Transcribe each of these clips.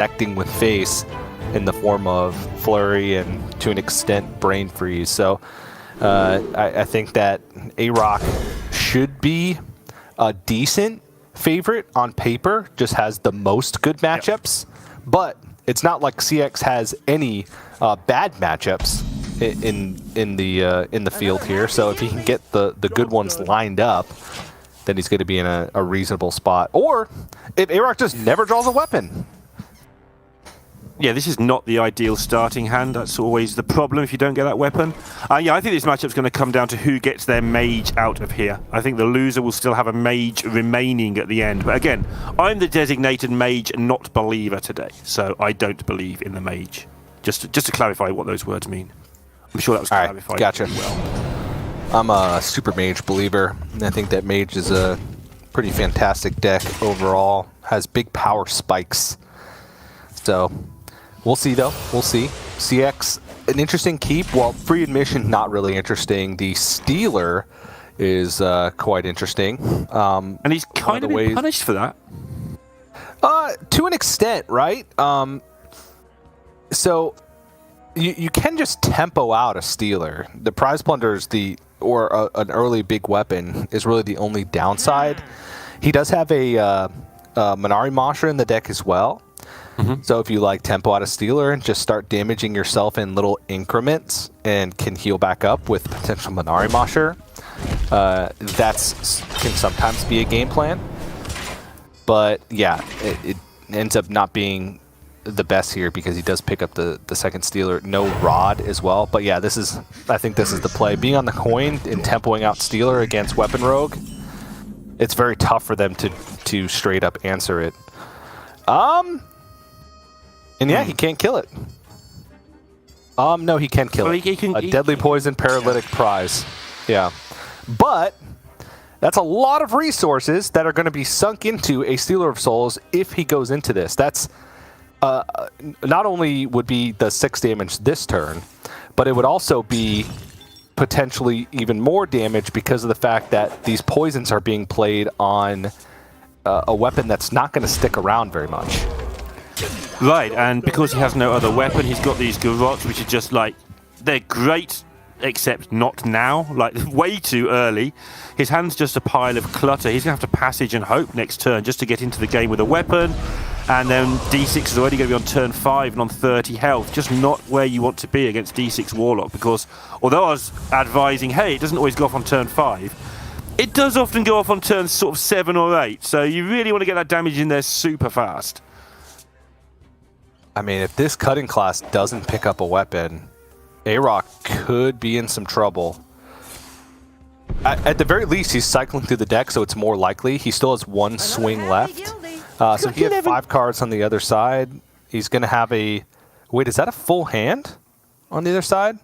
connecting with face in the form of flurry and, to an extent, brain freeze. So I think that AyRoK should be a decent favorite on paper, just has the most good matchups, but it's not like CX has any bad matchups in the field here. So if he can get the good ones lined up, then he's going to be in a reasonable spot. Or if AyRoK just never draws a weapon. Yeah, this is not the ideal starting hand. That's always the problem if you don't get that weapon. Yeah, I think this matchup's going to come down to who gets their mage out of here. I think the loser will still have a mage remaining at the end. But again, I'm the designated mage, not believer today. So I don't believe in the mage. Just to clarify what those words mean. I'm sure that was clarified. All right, gotcha. Well. I'm a super mage believer. I think that mage is a pretty fantastic deck overall. Has big power spikes. So we'll see, though. We'll see. CX, an interesting keep. Well, free admission, not really interesting. The Stealer is quite interesting. And he's kind of been punished for that. To an extent, right? So you can just tempo out a Stealer. The Prize Plunder is an early big weapon is really the only downside. He does have a Minari Mashra in the deck as well. So if you like tempo out a Stealer and just start damaging yourself in little increments and can heal back up with potential Minari Mashra, that can sometimes be a game plan. But yeah, it ends up not being the best here because he does pick up the second Stealer. No Rod as well. But yeah, I think this is the play. Being on the coin and tempoing out Stealer against Weapon Rogue, it's very tough for them to straight up answer it. And yeah, he can't kill it. No, he can kill it. A Deadly Poison Paralytic Prize. Yeah. But that's a lot of resources that are going to be sunk into a Stealer of Souls if he goes into this. That's not only would be the 6 damage this turn, but it would also be potentially even more damage because of the fact that these poisons are being played on a weapon that's not going to stick around very much. Right, and because he has no other weapon, he's got these Garots, which are just like, they're great, except not now, like way too early. His hand's just a pile of clutter. He's going to have to passage and hope next turn just to get into the game with a weapon. And then D6 is already going to be on turn 5 and on 30 health. Just not where you want to be against D6 Warlock, because although I was advising, hey, it doesn't always go off on turn 5, it does often go off on turn sort of 7 or 8. So you really want to get that damage in there super fast. I mean, if this cutting class doesn't pick up a weapon, AyRoK could be in some trouble. At the very least, he's cycling through the deck, so it's more likely. He still has one swing left. So he had 5 cards on the other side. He's going to have a... Wait, is that a full hand on the other side?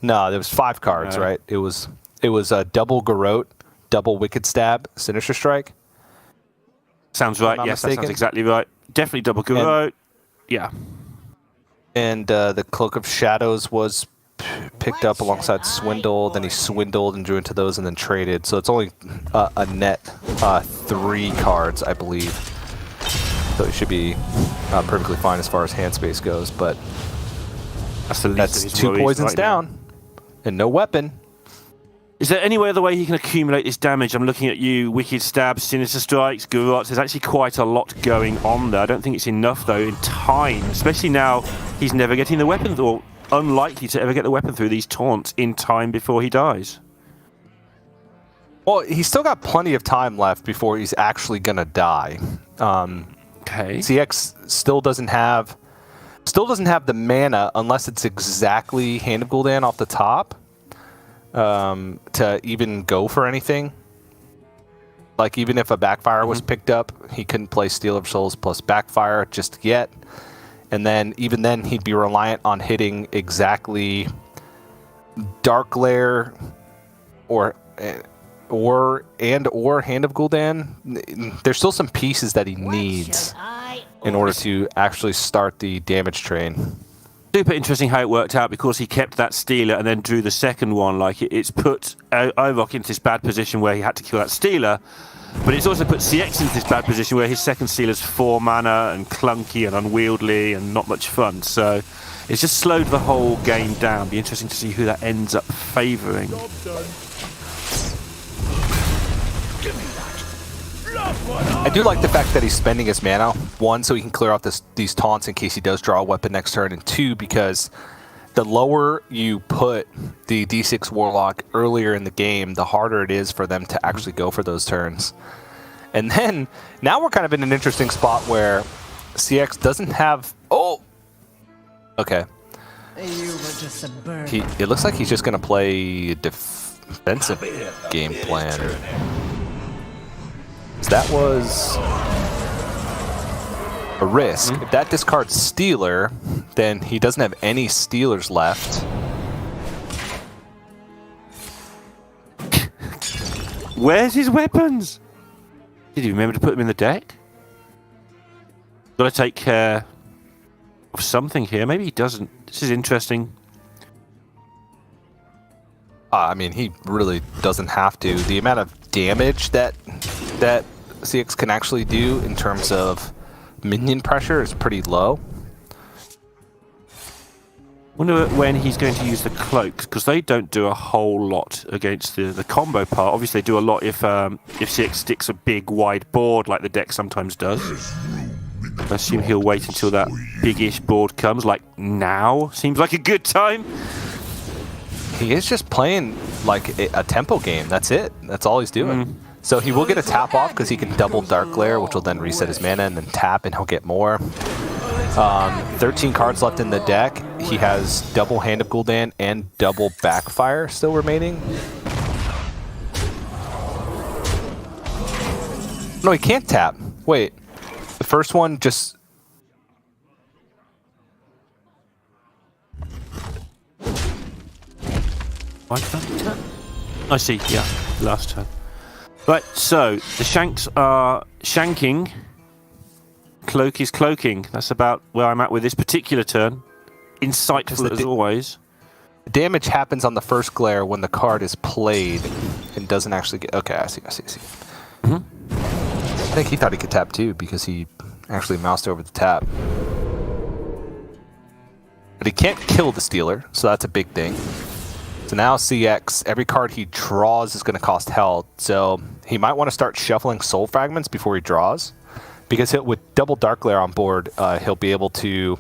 No, there was 5 cards, right? It was a double Garrote, double Wicked Stab, Sinister Strike. Sounds right. Yes, that sounds exactly right. Definitely double Garrote. Yeah. And the Cloak of Shadows was picked up alongside Swindle. Then he swindled and drew into those and then traded. So it's only a net 3 cards, I believe. So it should be perfectly fine as far as hand space goes. But that's 2 poisons down and no weapon. Is there any other way he can accumulate this damage? I'm looking at you, Wicked Stab, Sinister Strikes, Garots. There's actually quite a lot going on there. I don't think it's enough, though, in time. Especially now he's never getting the weapon, or unlikely to ever get the weapon through these taunts in time before he dies. Well, he's still got plenty of time left before he's actually going to die. Okay. CX still doesn't have the mana unless it's exactly Hand of Gul'dan off the top. To even go for anything. Like, even if a Backfire was picked up, he couldn't play Steal of Souls plus Backfire just yet. And then, even then, he'd be reliant on hitting exactly Dark Lair or Hand of Gul'dan. There's still some pieces that he needs in order to actually start the damage train. Super interesting how it worked out, because he kept that Stealer and then drew the second one. Like, it's put AyRoK into this bad position where he had to kill that Stealer, But it's also put CX into this bad position where his second seal is 4 mana and clunky and unwieldy and not much fun. So it's just slowed the whole game down. Be interesting to see who that ends up favouring. I do like the fact that he's spending his mana, one, so he can clear out these taunts in case he does draw a weapon next turn, and two, because the lower you put the D6 Warlock earlier in the game, the harder it is for them to actually go for those turns. And then, now we're kind of in an interesting spot where CX doesn't have... Oh! Okay. It looks like he's just going to play a defensive game plan. So that was a risk. If that discards Stealer, then he doesn't have any Stealers left. Where's his weapons? Did he remember to put them in the deck? Got to take care of something here. Maybe he doesn't. This is interesting. I mean, he really doesn't have to. The amount of damage that CX can actually do in terms of minion pressure is pretty low. Wonder when he's going to use the cloaks, because they don't do a whole lot against the combo part. Obviously, they do a lot if CX sticks a big wide board like the deck sometimes does. I assume he'll wait until that big-ish board comes, like now. Seems like a good time. He is just playing like a tempo game. That's it. That's all he's doing. So he will get a tap off because he can double Dark Glare, which will then reset his mana, and then tap and he'll get more. 13 cards left in the deck. He has double Hand of Gul'dan and double Backfire still remaining. No, he can't tap. Wait. The first one just... Why can't he tap? I see, yeah. Last turn. Right, so the Shanks are shanking. Cloak is cloaking. That's about where I'm at with this particular turn. Insightful as always. The damage happens on the first glare when the card is played and doesn't actually get... Okay, I see. I think he thought he could tap too because he actually moused over the tap. But he can't kill the Stealer, so that's a big thing. So now CX, every card he draws is going to cost health, so he might want to start shuffling Soul Fragments before he draws. Because with double Dark Glare on board, he'll be able to...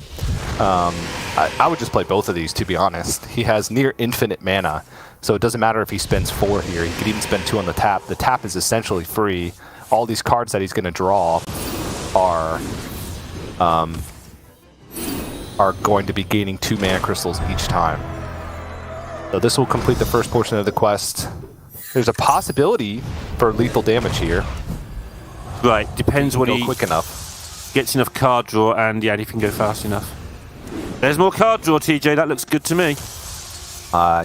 I would just play both of these, to be honest. He has near infinite mana, so it doesn't matter if he spends 4 here. He could even spend 2 on the tap. The tap is essentially free. All these cards that he's going to draw are going to be gaining 2 mana crystals each time. So this will complete the first portion of the quest. There's a possibility for lethal damage here. Right, depends what he quick enough. Gets enough card draw, and yeah, if he can go fast enough. There's more card draw, TJ. That looks good to me.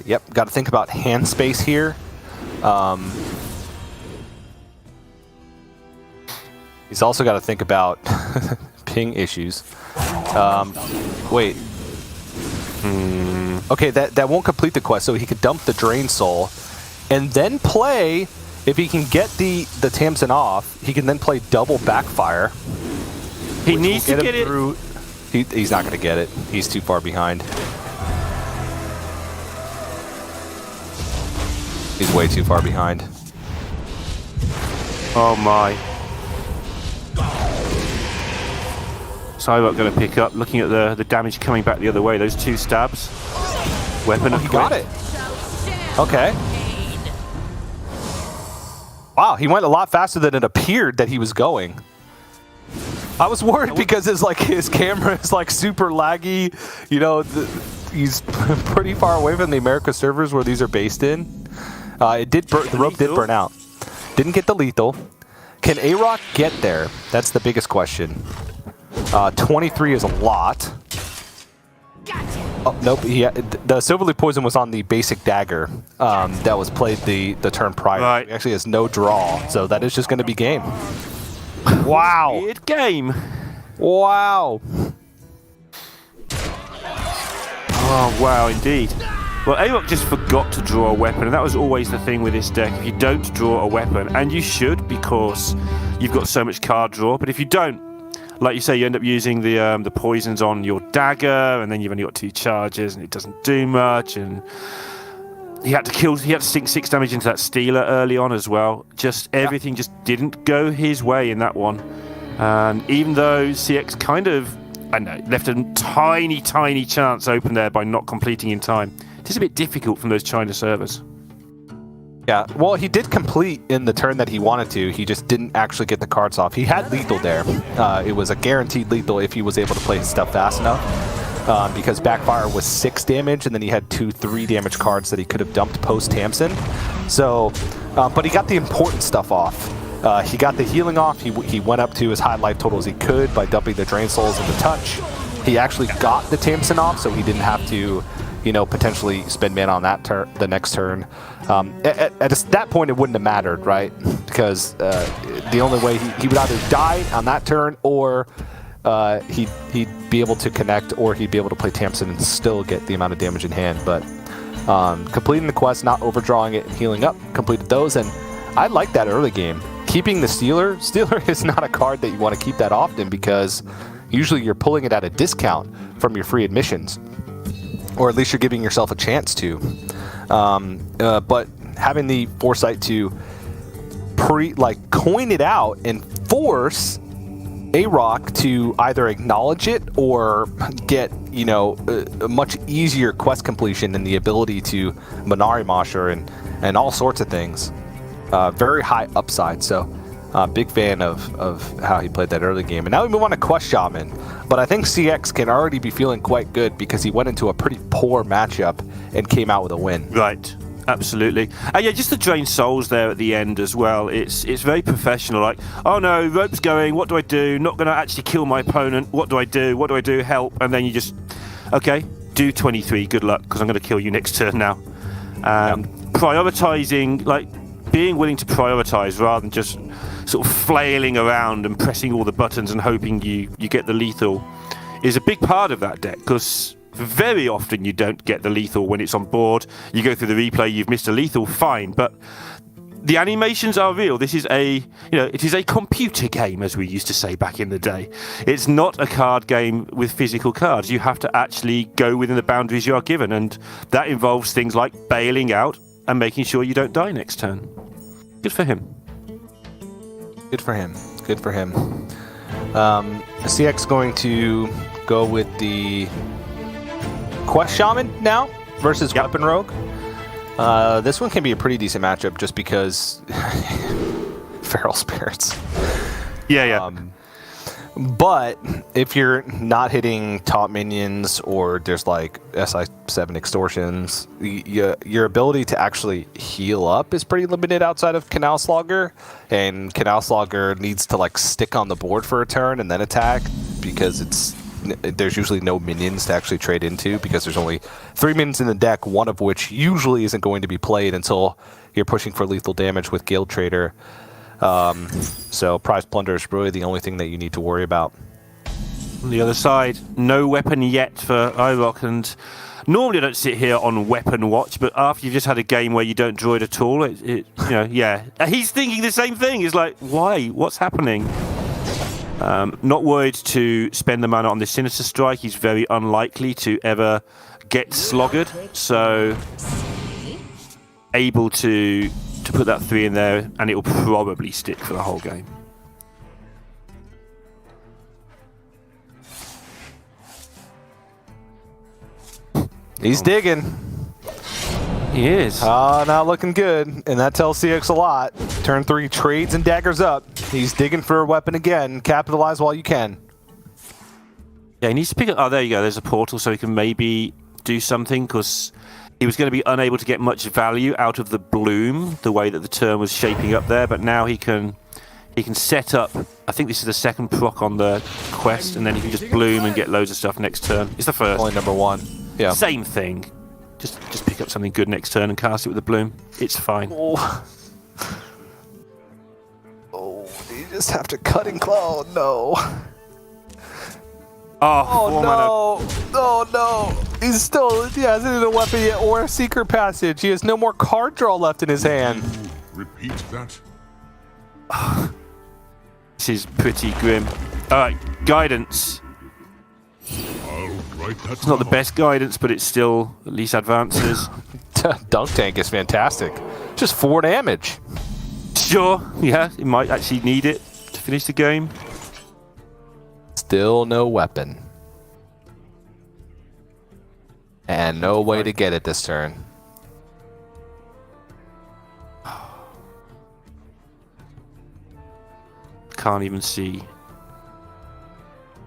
Yep, got to think about hand space here. He's also got to think about ping issues. Wait. Okay, that won't complete the quest, so he could dump the Drain Soul and then play. If he can get the Tamsin off, he can then play double Backfire. He needs to get it. He's not going to get it. He's too far behind. He's way too far behind. Oh my. So I'm not going to pick up. Looking at the damage coming back the other way. Those 2 stabs. Weapon of he got it. Okay. Wow, he went a lot faster than it appeared that he was going. I was worried because his camera is like super laggy. You know, he's pretty far away from the America servers where these are based in. The rope did burn out. Didn't get the lethal. Can AyRoK get there? That's the biggest question. 23 is a lot. Oh, nope. The Silverleaf Poison was on the basic dagger that was played the turn prior. Right. He actually has no draw, so that is just going to be game. Wow. Weird game. Wow. Oh, wow, indeed. Well, AyRoK just forgot to draw a weapon, and that was always the thing with this deck. If you don't draw a weapon, and you should because you've got so much card draw, but if you don't, like you say, you end up using the poisons on your dagger, and then you've only got 2 charges, and it doesn't do much, and he had to sink 6 damage into that Stealer early on as well. Just everything just didn't go his way in that one. And even though CX kind of, I know, left a tiny chance open there by not completing in time, it is a bit difficult from those China servers. Yeah, well, he did complete in the turn that he wanted to. He just didn't actually get the cards off. He had lethal there. It was a guaranteed lethal if he was able to play his stuff fast enough. Because Backfire was 6 damage, and then he had 2 3 damage cards that he could have dumped post Tamsin. So, but he got the important stuff off. He got the healing off. He went up to as high life total as he could by dumping the Drain Souls and the Touch. He actually got the Tamsin off, so he didn't have to, you know, potentially spend mana on that the next turn. At that point, it wouldn't have mattered, right? Because the only way he would either die on that turn, or he'd be able to connect, or he'd be able to play Tamsin and still get the amount of damage in hand. But completing the quest, not overdrawing it, and healing up, completed those, and I like that early game. Keeping the Stealer is not a card that you want to keep that often, because usually you're pulling it at a discount from your free admissions, or at least you're giving yourself a chance to. But having the foresight to coin it out and force AyRoK to either acknowledge it or get, you know, a much easier quest completion and the ability to Manari Mosher and all sorts of things. Very high upside, so big fan of how he played that early game. And now we move on to Quest Shaman, but I think CX can already be feeling quite good because he went into a pretty poor matchup and came out with a win. Right, absolutely. And yeah, just the Drain Souls there at the end as well. It's very professional, like, oh no, rope's going, what do I do? Not going to actually kill my opponent, what do I do? What do I do? Help. And then you just, okay, do 23, good luck, because I'm going to kill you next turn now. Prioritizing, like, being willing to prioritize rather than just sort of flailing around and pressing all the buttons and hoping you get the lethal is a big part of that deck, because very often you don't get the lethal when it's on board. You go through the replay, you've missed a lethal, fine, but the animations are real. This is it is a computer game, as we used to say back in the day. It's not a card game with physical cards. You have to actually go within the boundaries you are given, and that involves things like bailing out and making sure you don't die next turn. Good for him. Good for him. Good for him. CX going to go with the Quest Shaman now versus Weapon Rogue. This one can be a pretty decent matchup just because Feral Spirits. Yeah. But if you're not hitting top minions, or there's like SI7 extortions, your ability to actually heal up is pretty limited outside of Canal Slogger, and Canal Slogger needs to like stick on the board for a turn and then attack, because there's usually no minions to actually trade into, because there's only 3 minions in the deck, one of which usually isn't going to be played until you're pushing for lethal damage with Guild Trader. So Prize Plunder is really the only thing that you need to worry about. On the other side, no weapon yet for AyRoK, and normally I don't sit here on weapon watch, but after you've just had a game where you don't draw it at all, he's thinking the same thing. He's like, why? What's happening? Not worried to spend the mana on this Sinister Strike. He's very unlikely to ever get sloggered, so able to put that 3 in there, and it will probably stick for the whole game. He's digging. He is. Not looking good, and that tells CX a lot. Turn 3, trades and daggers up. He's digging for a weapon again. Capitalize while you can. Yeah, he needs to pick up. Oh, there you go. There's a portal, so he can maybe do something, because he was going to be unable to get much value out of the bloom, the way that the turn was shaping up there, but now he can set up. I think this is the second proc on the quest, and then he can just bloom and get loads of stuff next turn. It's the first. Only number 1. Yeah. Same thing. Just pick up something good next turn and cast it with the bloom. It's fine. Oh, you just have to cut and claw. No. Oh no. Oh no. He's still, he hasn't hit a weapon yet or a secret passage. He has no more card draw left in his hand. Repeat that. This is pretty grim. All right, guidance. I'll write that It's not the best guidance, but it's still at least advances. Dunk Tank is fantastic. Just 4 damage. Sure, yeah, it might actually need it to finish the game. Still no weapon. And no way to get it this turn. Can't even see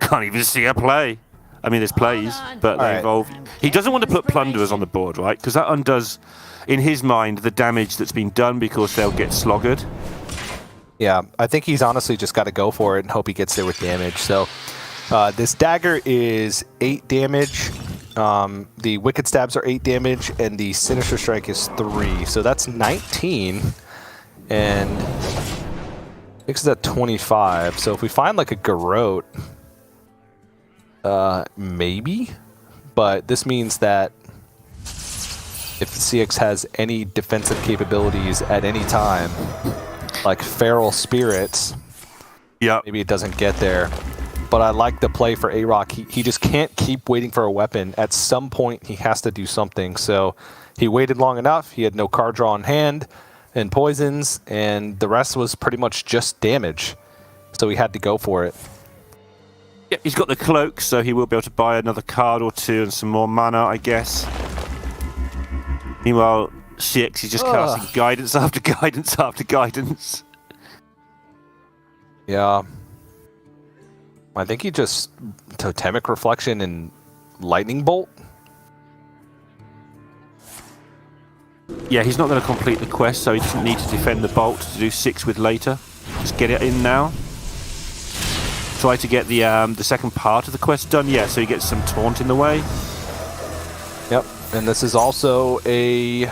a play. I mean, there's plays, but they involve... He doesn't want to put plunderers on the board, right? Because that undoes, in his mind, the damage that's been done because they'll get sloggered. Yeah, I think he's honestly just got to go for it and hope he gets there with damage. So this dagger is 8 damage. The Wicked Stabs are 8 damage, and the Sinister Strike is 3. So that's 19. And makes it at 25. So if we find like a Garrote, maybe. But this means that if CX has any defensive capabilities at any time, like Feral Spirits, maybe it doesn't get there. But I like the play for AyRoK. He just can't keep waiting for a weapon. At some point, he has to do something. So he waited long enough. He had no card draw in hand and poisons, and the rest was pretty much just damage. So he had to go for it. Yeah, he's got the cloak, so he will be able to buy another card or two and some more mana, I guess. Meanwhile, CX is just casting guidance after guidance after guidance. Yeah. I think he just Totemic Reflection and Lightning Bolt. Yeah, he's not going to complete the quest, so he doesn't need to defend the bolt to do 6 with later. Just get it in now. Try to get the second part of the quest done. Yeah, so he gets some taunt in the way. Yep, and this is also a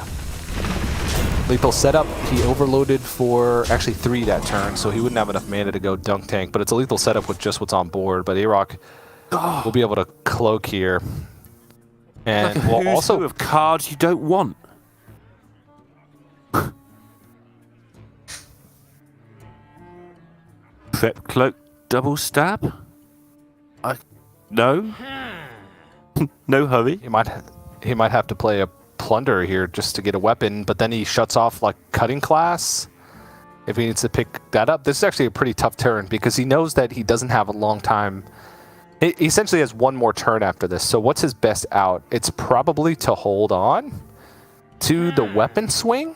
lethal setup. He overloaded for actually 3 that turn, so he wouldn't have enough mana to go Dunk Tank, but it's a lethal setup with just what's on board. But AyRoK will be able to cloak here. And like we'll also of cards you don't want. Prep cloak double stab? No. No hurry. he might have to play a Plunder here just to get a weapon, but then he shuts off like Cutting Class if he needs to pick that up. This is actually a pretty tough turn because he knows that he doesn't have a long time. He essentially has 1 more turn after this. So what's his best out? It's probably to hold on to the weapon swing.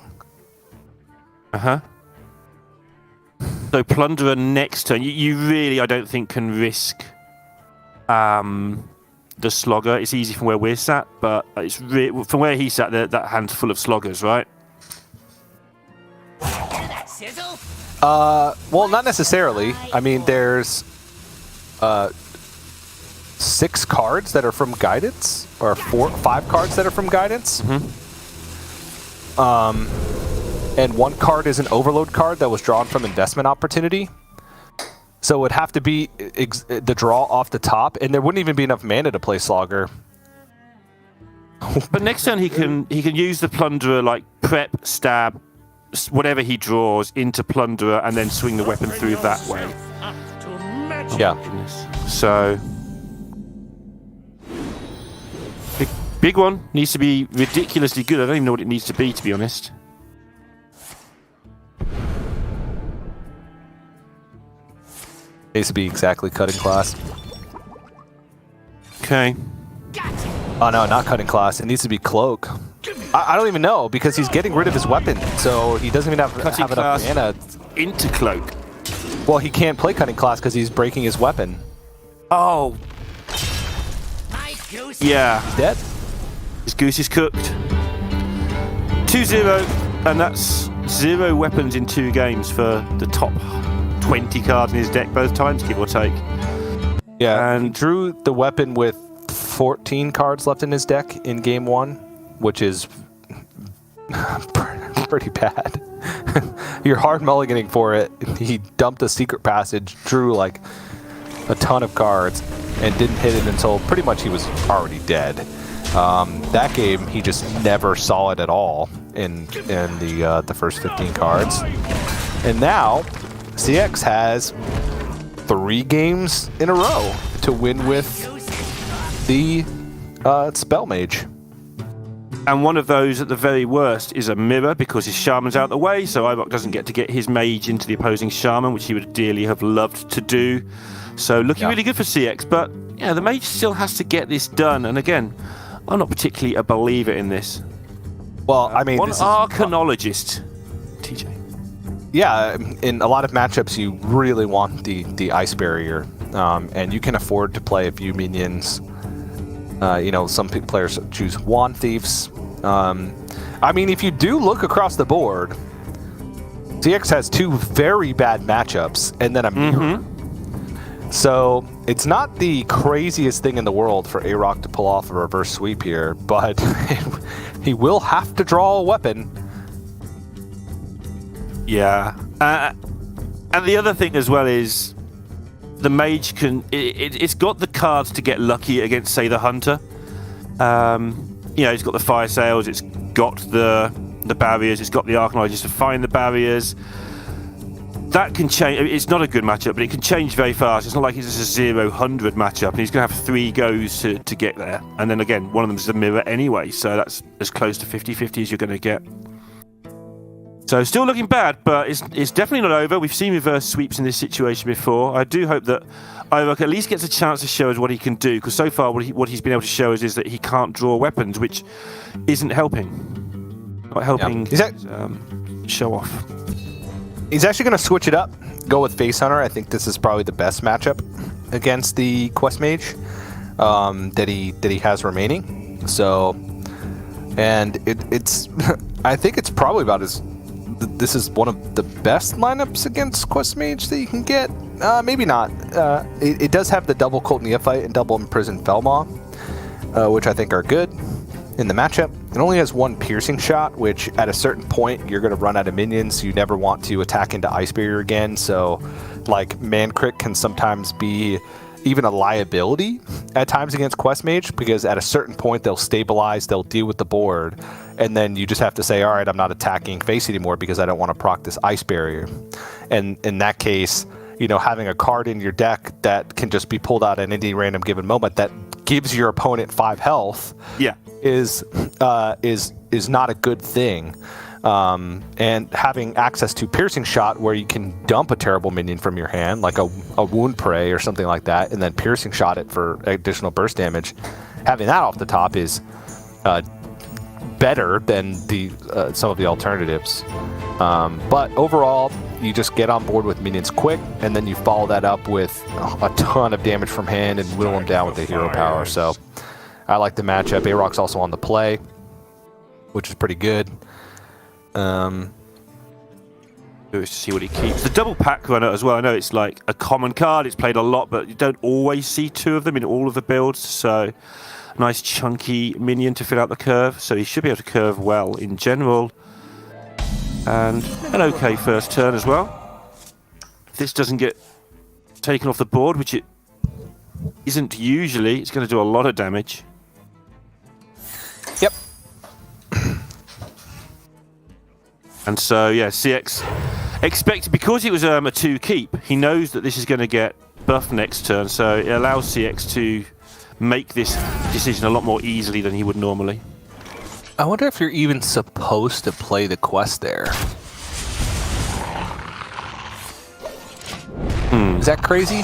Uh-huh. So Plunderer next turn. You really, I don't think, can risk the Slogger. It's easy from where we're sat, but it's from where he's sat, that hand's full of Sloggers, right? Well, not necessarily. I mean, there's 6 cards that are from Guidance, or 5 cards that are from Guidance. And 1 card is an Overload card that was drawn from Investment Opportunity. So it would have to be the draw off the top, and there wouldn't even be enough mana to play Slogger. But next turn he can use the Plunderer, like prep, stab, whatever he draws into Plunderer, and then swing the weapon through that way. Yeah. So big one needs to be ridiculously good. I don't even know what it needs to be honest. Needs to be exactly Cutting Class. Okay. Oh no, not Cutting Class. It needs to be Cloak. I don't even know because he's getting rid of his weapon, so he doesn't even have enough mana into Cloak. Well, he can't play Cutting Class because he's breaking his weapon. Oh. Yeah. He's dead. His goose is cooked. 2-0, and that's 0 weapons in 2 games for the top 20 cards in his deck both times, give or take. Yeah, and he drew the weapon with 14 cards left in his deck in game 1, which is pretty bad. You're hard mulliganing for it. He dumped a secret passage, drew like a ton of cards, and didn't hit it until pretty much he was already dead. That game, he just never saw it at all in the first 15 cards. And now, CX has 3 games in a row to win with the Spell Mage. And one of those, at the very worst, is a mirror because his Shaman's out the way, so AyRoK doesn't get to get his Mage into the opposing Shaman, which he would dearly have loved to do. So looking really good for CX, but yeah, the Mage still has to get this done. And again, I'm not particularly a believer in this. Well, I mean, one Arcanologist, TJ. Yeah, in a lot of matchups, you really want the Ice Barrier, and you can afford to play a few minions. Some players choose Wand Thieves. I mean, if you do look across the board, CX has 2 very bad matchups and then a mirror. So it's not the craziest thing in the world for AyRoK to pull off a reverse sweep here, but he will have to draw a weapon. Yeah. And the other thing as well is the Mage can... It's got the cards to get lucky against, say, the Hunter. It's got the Fire Sails, it's got the barriers, it's got the Arcanologist to find the barriers. That can change. It's not a good matchup, but it can change very fast. It's not like it's just a 0-100 matchup, and he's going to have 3 goes to get there. And then again, one of them is the mirror anyway, so that's as close to 50-50 as you're going to get. So still looking bad, but it's definitely not over. We've seen reverse sweeps in this situation before. I do hope that AyRoK at least gets a chance to show us what he can do, because so far what he's been able to show us is that he can't draw weapons, which isn't helping. Not helping show off. He's actually going to switch it up, go with Face Hunter. I think this is probably the best matchup against the Quest Mage that he has remaining. So, and it's I think it's probably about as... This is one of the best lineups against Quest Mage that you can get. Maybe not. It does have the double Cult Neophyte and double Imprisoned Felmaw, which I think are good in the matchup. It only has 1 piercing shot, which at a certain point you're going to run out of minions. You never want to attack into Ice Barrier again. So, like, Man Crit can sometimes be even a liability at times against Quest Mage, because at a certain point they'll stabilize, they'll deal with the board, and then you just have to say, all right, I'm not attacking face anymore because I don't want to proc this Ice Barrier. And in that case, having a card in your deck that can just be pulled out at any random given moment that gives your opponent 5 health is not a good thing. And having access to Piercing Shot, where you can dump a terrible minion from your hand, like a Wound Prey or something like that, and then Piercing Shot it for additional burst damage, having that off the top is better than some of the alternatives. But overall, you just get on board with minions quick, and then you follow that up with a ton of damage from hand and whittle them down with the hero power. So I like the matchup. AyRoK's also on the play, which is pretty good. Curious to see what he keeps. The double pack runner as well. I know it's like a common card. It's played a lot, but you don't always see 2 of them in all of the builds. So nice chunky minion to fill out the curve. So he should be able to curve well in general. And an okay first turn as well. If this doesn't get taken off the board, which it isn't usually, it's going to do a lot of damage. Yep. And so, yeah, CX expected, because it was a 2 keep, he knows that this is going to get buffed next turn, so it allows CX to make this decision a lot more easily than he would normally. I wonder if you're even supposed to play the quest there. Is that crazy?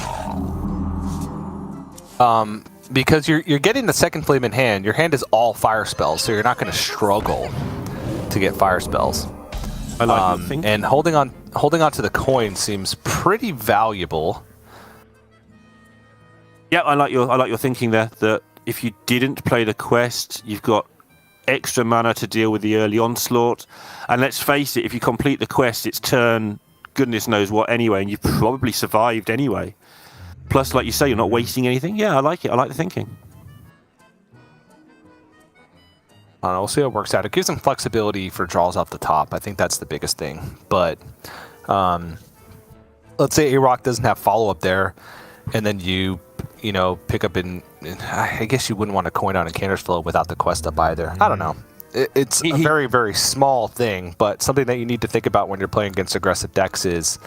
Because you're getting the second flame in hand. Your hand is all fire spells, so you're not going to struggle to get fire spells. I like your thinking. And holding on to the coin seems pretty valuable. Yeah, I like your thinking there. That if you didn't play the quest, you've got extra mana to deal with the early onslaught. And let's face it, if you complete the quest, it's turn goodness knows what anyway, and you've probably survived anyway. Plus, like you say, you're not wasting anything. Yeah, I like it. I like the thinking. We'll see how it works out. It gives them flexibility for draws off the top. I think that's the biggest thing. But let's say AyRoK doesn't have follow-up there, and then you pick up in I guess you wouldn't want to coin on a Canner's Flow without the quest up either. I don't know. It's a very, very small thing, but something that you need to think about when you're playing against aggressive decks is,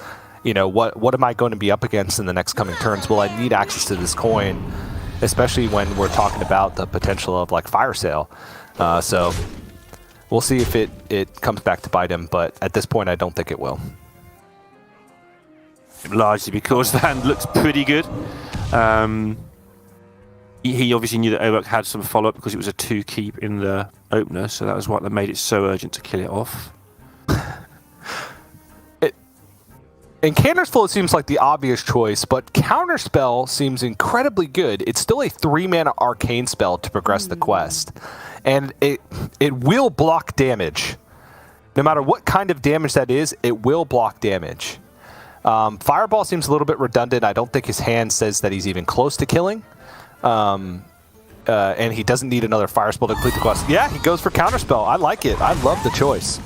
you know, what am I going to be up against in the next coming turns? Will I need access to this coin, especially when we're talking about the potential of like Fire Sale? So we'll see if it comes back to bite him, but at this point I don't think it will. Largely because the hand looks pretty good. He obviously knew that AyRoK had some follow-up because it was a 2 keep in the opener, so that was what made it so urgent to kill it off. In Canner's Flow, it seems like the obvious choice, but Counterspell seems incredibly good. It's still a 3-mana arcane spell to progress the quest, and it will block damage. No matter what kind of damage that is, it will block damage. Fireball seems a little bit redundant. I don't think his hand says that he's even close to killing. And he doesn't need another fire spell to complete the quest. Yeah, he goes for Counterspell. I like it. I love the choice.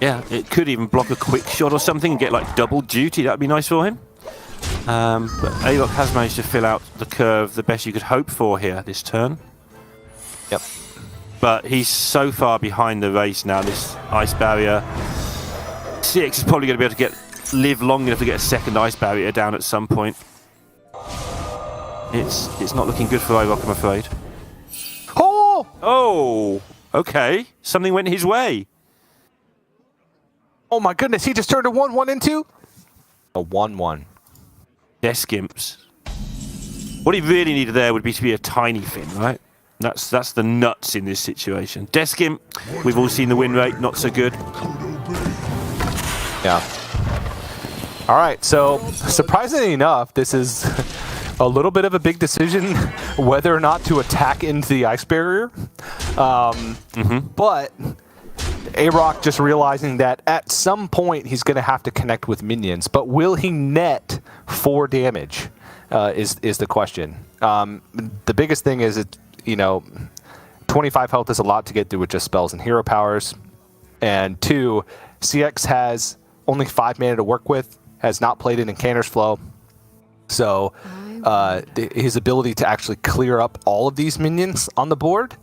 Yeah, it could even block a quick shot or something and get like double duty. That would be nice for him. But AyRoK has managed to fill out the curve the best you could hope for here this turn. Yep. But he's so far behind the race now, this ice barrier. SNCx is probably going to be able to live long enough to get a second ice barrier down at some point. It's not looking good for AyRoK, I'm afraid. Oh! Oh, okay. Something went his way. Oh my goodness, he just turned a 1-1 into a 1-1. Desk Imps. What he really needed there would be to be a tiny fin, right? That's the nuts in this situation. Desk Imp, we've all seen the win rate, not so good. Yeah. All right, so surprisingly enough, this is a little bit of a big decision whether or not to attack into the ice barrier. But AyRoK just realizing that at some point he's going to have to connect with minions, but will he net 4 damage is the question. The biggest thing is, 25 health is a lot to get through with just spells and hero powers. And 2, CX has only 5 mana to work with, has not played it in Canner's Flow. So his ability to actually clear up all of these minions on the board,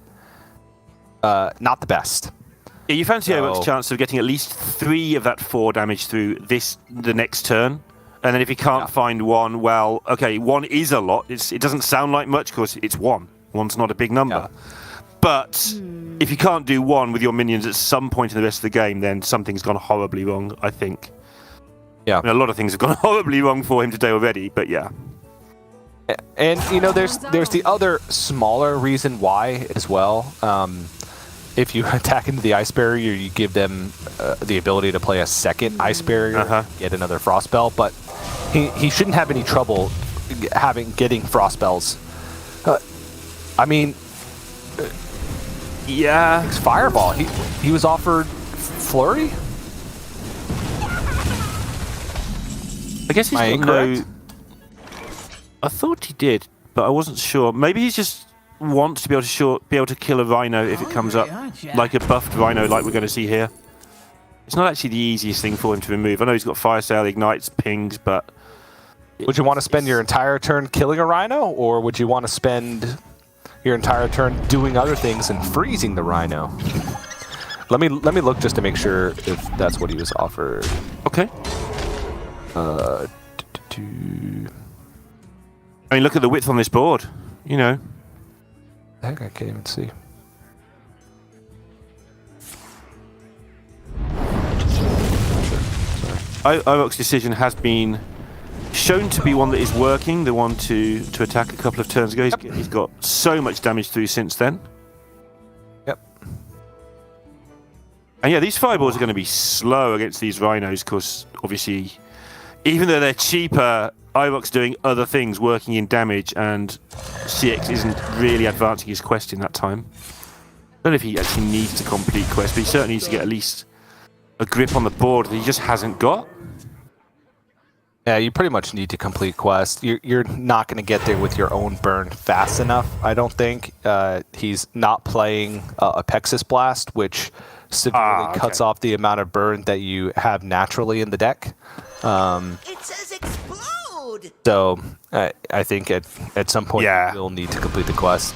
not the best. Yeah, you fancy AyRoK's chance of getting at least 3 of that 4 damage through the next turn. And then if he can't find 1, well, okay, 1 is a lot. It doesn't sound like much because it's 1. 1's not a big number. Yeah. But if you can't do 1 with your minions at some point in the rest of the game, then something's gone horribly wrong, I think. Yeah. I mean, a lot of things have gone horribly wrong for him today already, but yeah. And, there's the other smaller reason why as well. If you attack into the ice barrier, you give them the ability to play a second ice barrier, get another frost spell, but he shouldn't have any trouble getting frost spells. Yeah. It's Fireball. He was offered Flurry? I guess he's Am I got incorrect? I thought he did, but I wasn't sure. Maybe he just wants to be able to kill a Rhino if it comes up, like a buffed Rhino like we're going to see here. It's not actually the easiest thing for him to remove. I know he's got Fire Sale, Ignites, Pings, but... Would you want to spend your entire turn killing a Rhino, or would you want to spend your entire turn doing other things and freezing the Rhino? Let me look just to make sure if that's what he was offered. Okay. I mean, look at the width on this board. Heck, I can't even see. AyRoK's decision has been shown to be one that is working, the one to attack a couple of turns ago. He's got so much damage through since then. Yep. And yeah, these fireballs are going to be slow against these Rhinos because obviously, even though they're cheaper, AyRoK's doing other things, working in damage, and SNCx isn't really advancing his quest in that time. I don't know if he actually needs to complete quest, but he certainly needs to get at least a grip on the board that he just hasn't got. Yeah, you pretty much need to complete quest. You're not going to get there with your own burn fast enough, I don't think. He's not playing Apexis Blast, which severely cuts off the amount of burn that you have naturally in the deck. It says explode! So I think at some point Yeah. we'll need to complete the quest.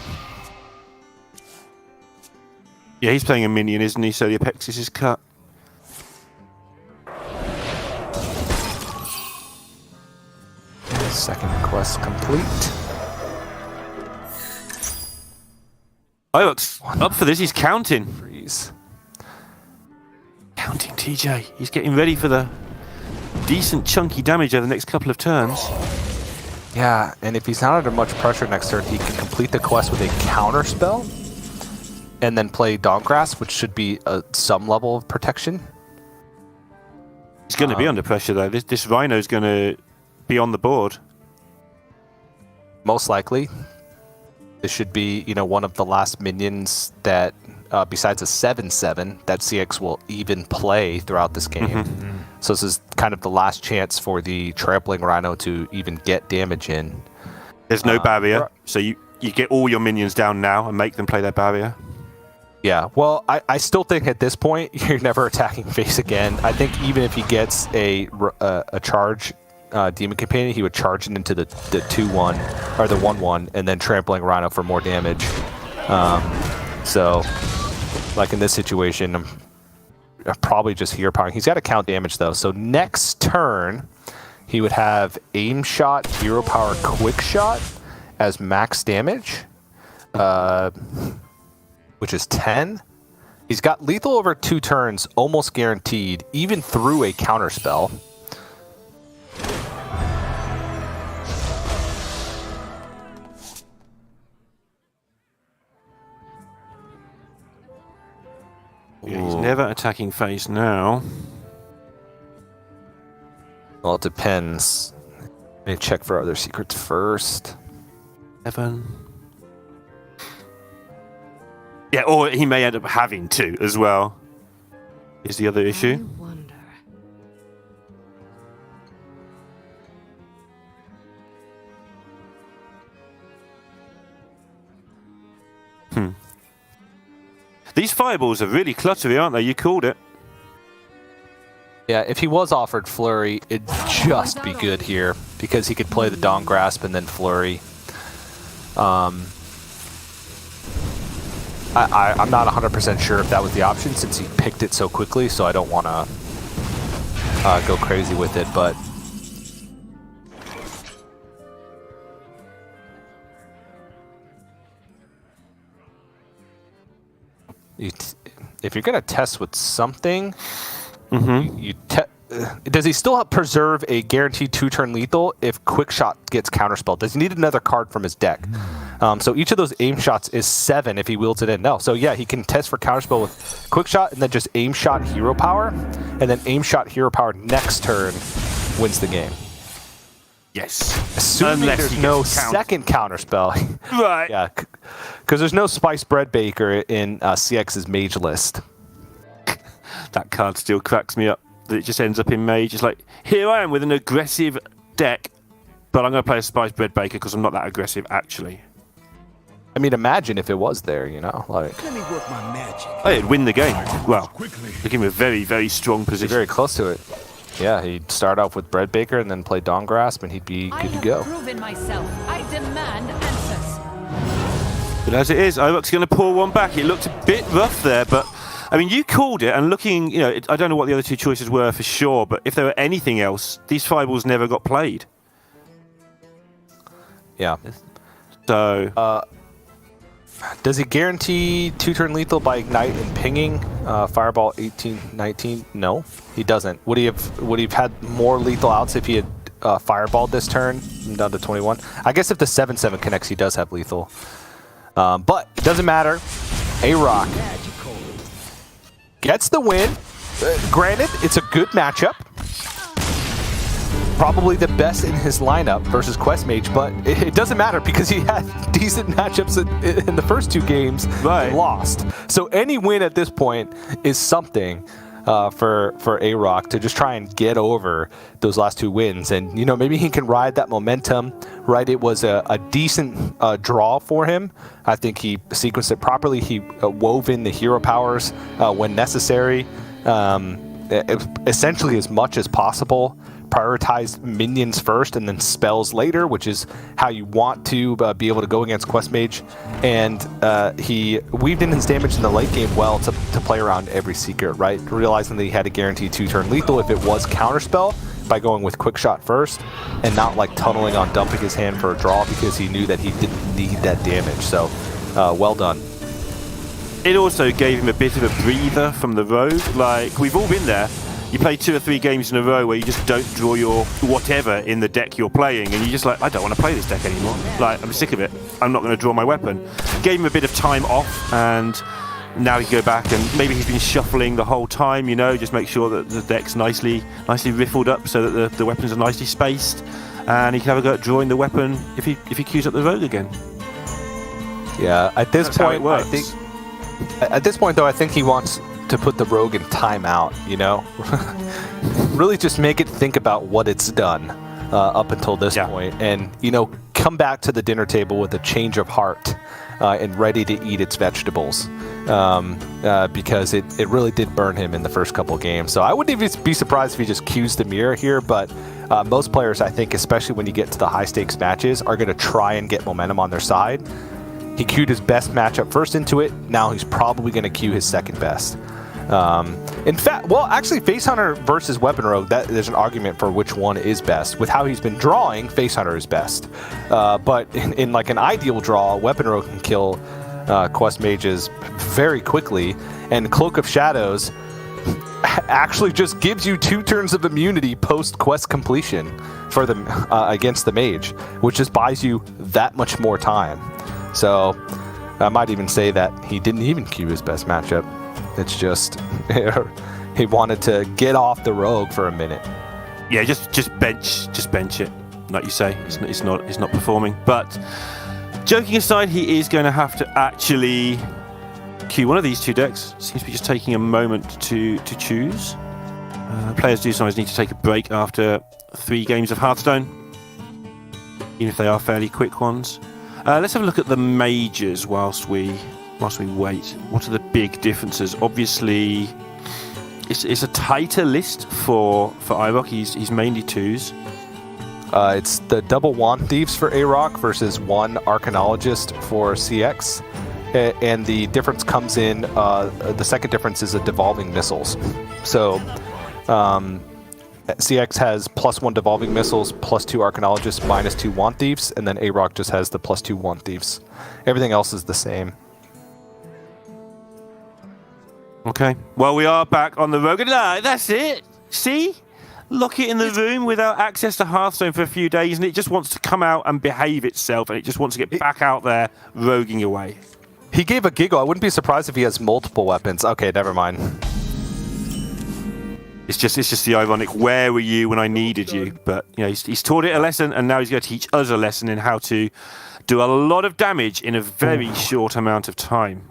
Yeah, he's playing a minion, isn't he? So the Apexis is cut. Second quest complete. AyRoK's up for this. He's counting. Freeze. Counting TJ. He's getting ready for the decent chunky damage over the next couple of turns. Yeah, and if he's not under much pressure next turn, he can complete the quest with a counter spell, and then play Dawngrasp, which should be some level of protection. He's going to be under pressure though. This Rhino's going to be on the board. Most likely, this should be one of the last minions that, besides a 7/7, that CX will even play throughout this game. So this is kind of the last chance for the Trampling Rhino to even get damage in. There's no barrier, so you get all your minions down now and make them play their barrier. Yeah, well, I still think at this point you're never attacking face again. I think even if he gets a charge Demon Companion, he would charge it into the 2/1 or the 1/1, and then Trampling Rhino for more damage. So, like in this situation, I'm probably just hero powering. He's got to count damage though. So next turn, he would have aim shot, hero power, quick shot as max damage, which is 10. He's got lethal over 2 turns, almost guaranteed, even through a counter spell. Yeah, he's never attacking face now. Well, it depends. Let me check for other secrets first. 7. Yeah, or he may end up having to as well. Is the other issue. These fireballs are really cluttery, aren't they? You called it. Yeah, if he was offered Flurry, it'd just be good here because he could play the Dawn Grasp and then Flurry. I'm not 100% sure if that was the option since he picked it so quickly, so I don't want to go crazy with it, but if you're going to test with something, does he still preserve a guaranteed 2-turn lethal if Quick Shot gets counterspelled? Does he need another card from his deck? So each of those aim shots is 7 if he wields it in. No, so yeah, he can test for counterspell with Quick Shot and then just aim shot hero power, and then aim shot hero power next turn wins the game. Yes. Assuming there's no second counterspell. Right. Yeah, because there's no Spice Bread Baker in CX's Mage list. That card still cracks me up. That it just ends up in Mage. It's like, here I am with an aggressive deck, but I'm going to play a Spice Bread Baker because I'm not that aggressive, actually. I mean, imagine if it was there, like... Let me work my magic. Oh, it'd win the game. Well, they give him a very, very strong position. Very close to it. Yeah, he'd start off with Bread Baker and then play Dawn Grasp, and he'd be good to go. I have proven myself. I demand answers. But as it is, AyRoK's going to pull one back. It looked a bit rough there, but I mean, you called it. And looking, I don't know what the other 2 choices were for sure, but if there were anything else, these fireballs never got played. Yeah. So, does he guarantee 2-turn lethal by Ignite and pinging? Fireball 18-19? No, he doesn't. Would he have had more lethal outs if he had fireballed this turn down to 21? I guess if the 7/7 connects, he does have lethal. But it doesn't matter. AyRoK gets the win. Granted, it's a good matchup. Probably the best in his lineup versus Quest Mage, but it doesn't matter because he had decent matchups in the first 2 games and lost. So any win at this point is something for AyRoK to just try and get over those last 2 wins. And, maybe he can ride that momentum, right? It was a decent draw for him. I think he sequenced it properly. He wove in the hero powers when necessary, essentially as much as possible. prioritize minions first and then spells later, which is how you want to be able to go against Quest Mage. And he weaved in his damage in the late game well to play around every secret, right? Realizing that he had a guaranteed 2-turn lethal if it was counterspell by going with quick shot first and not like tunneling on dumping his hand for a draw because he knew that he didn't need that damage. So well done. It also gave him a bit of a breather from the road. Like, we've all been there. You play 2 or 3 games in a row where you just don't draw your whatever in the deck you're playing, and you're just like, I don't want to play this deck anymore. Like, I'm sick of it. I'm not going to draw my weapon. Gave him a bit of time off, and now he can go back, and maybe he's been shuffling the whole time, you know, just make sure that the deck's nicely riffled up so that the weapons are nicely spaced, and he can have a go at drawing the weapon if he queues up the rogue again. Yeah, at this That's how point, it works. I think. At this point, though, I think he wants to put the rogue in timeout, you know? Really just make it think about what it's done up until this point, and, you know, come back to the dinner table with a change of heart and ready to eat its vegetables, because it really did burn him in the first couple of games. So I wouldn't even be surprised if he just cues the mirror here, but most players, I think, especially when you get to the high-stakes matches, are going to try and get momentum on their side. He queued his best matchup first into it. Now he's probably going to queue his second best. In fact, well, actually, Face Hunter versus Weapon Rogue, there's an argument for which one is best. With how he's been drawing, Face Hunter is best. But in like an ideal draw, Weapon Rogue can kill Quest Mages very quickly, and Cloak of Shadows actually just gives you 2 turns of immunity post quest completion for the against the Mage, which just buys you that much more time. So I might even say that he didn't even queue his best matchup. It's just he wanted to get off the rogue for a minute. Yeah, just bench it, like you say. It's not performing. But joking aside, he is going to have to actually queue one of these 2 decks. Seems to be just taking a moment to choose. Players do sometimes need to take a break after 3 games of Hearthstone, even if they are fairly quick ones. Let's have a look at the mages whilst we wait. What are the big differences? Obviously, it's a tighter list for AyRoK. He's mainly 2s. It's the double Wand Thieves for AyRoK versus 1 Arcanologist for CX. And the difference comes in, the second difference is a Devolving Missiles. So CX has +1 Devolving Missiles, +2 Arcanologists, -2 Wand Thieves, and then AyRoK just has the +2 Wand Thieves. Everything else is the same. Okay. Well, we are back on the rogue. No, that's it. See? Lock it in the room without access to Hearthstone for a few days, and it just wants to come out and behave itself, and it just wants to get back out there, roguing away. He gave a giggle. I wouldn't be surprised if he has multiple weapons. Okay, never mind. It's just the ironic, where were you when I needed you? But, you know, he's taught it a lesson, and now he's going to teach us a lesson in how to do a lot of damage in a very short amount of time.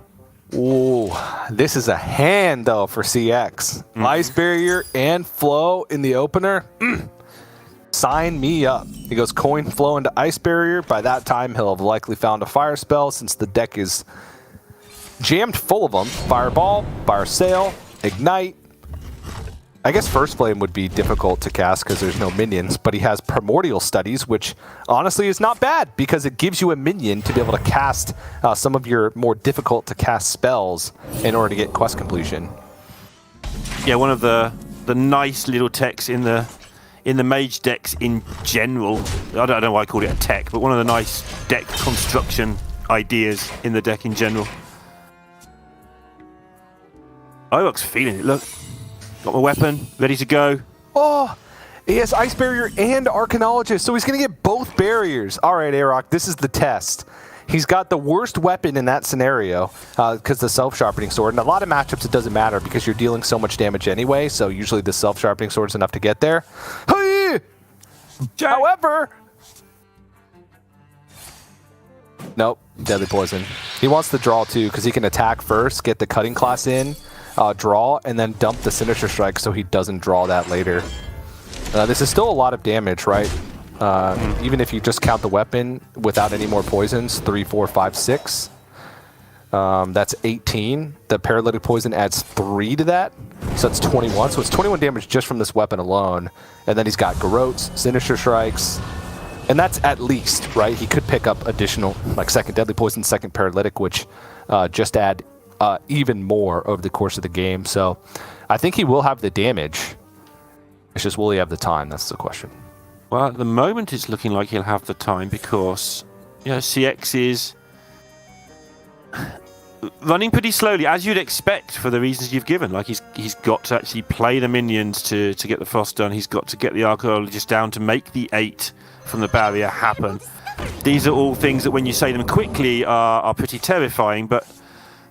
Ooh, this is a hand, though, for CX. Ice Barrier and Flow in the opener. Sign me up. He goes Coin, Flow into Ice Barrier. By that time, he'll have likely found a Fire spell since the deck is jammed full of them. Fireball, Fire Sail, Ignite. I guess First Flame would be difficult to cast because there's no minions, but he has Primordial Studies, which honestly is not bad because it gives you a minion to be able to cast some of your more difficult to cast spells in order to get quest completion. Yeah, one of the nice little techs in the Mage decks in general. I don't know why I called it a tech, but one of the nice deck construction ideas in the deck in general. AyRoK's feeling it, look. Got my weapon, ready to go. Oh, he has Ice Barrier and Arcanologist, so he's going to get both barriers. All right, AyRoK, this is the test. He's got the worst weapon in that scenario because the Self-Sharpening Sword. In a lot of matchups, it doesn't matter because you're dealing so much damage anyway, so usually the Self-Sharpening Sword is enough to get there. Hey! However... Nope, Deadly Poison. He wants the draw, too, because he can attack first, get the Cutting Class in, draw, and then dump the Sinister Strike so he doesn't draw that later. This is still a lot of damage, right? Even if you just count the weapon without any more poisons, 3, 4, 5, 6. That's 18. The paralytic poison adds 3 to that, so that's 21. So it's 21 damage just from this weapon alone. And then he's got Garrotes, Sinister Strikes, and that's at least, right? He could pick up additional, like second deadly poison, second paralytic, which just add even more over the course of the game. So I think he will have the damage. It's just, will he have the time? That's the question. Well, at the moment, it's looking like he'll have the time because, CX is running pretty slowly, as you'd expect for the reasons you've given. Like, he's got to actually play the minions to get the frost done. He's got to get the archaeologist down to make the 8 from the barrier happen. These are all things that, when you say them quickly, are pretty terrifying, but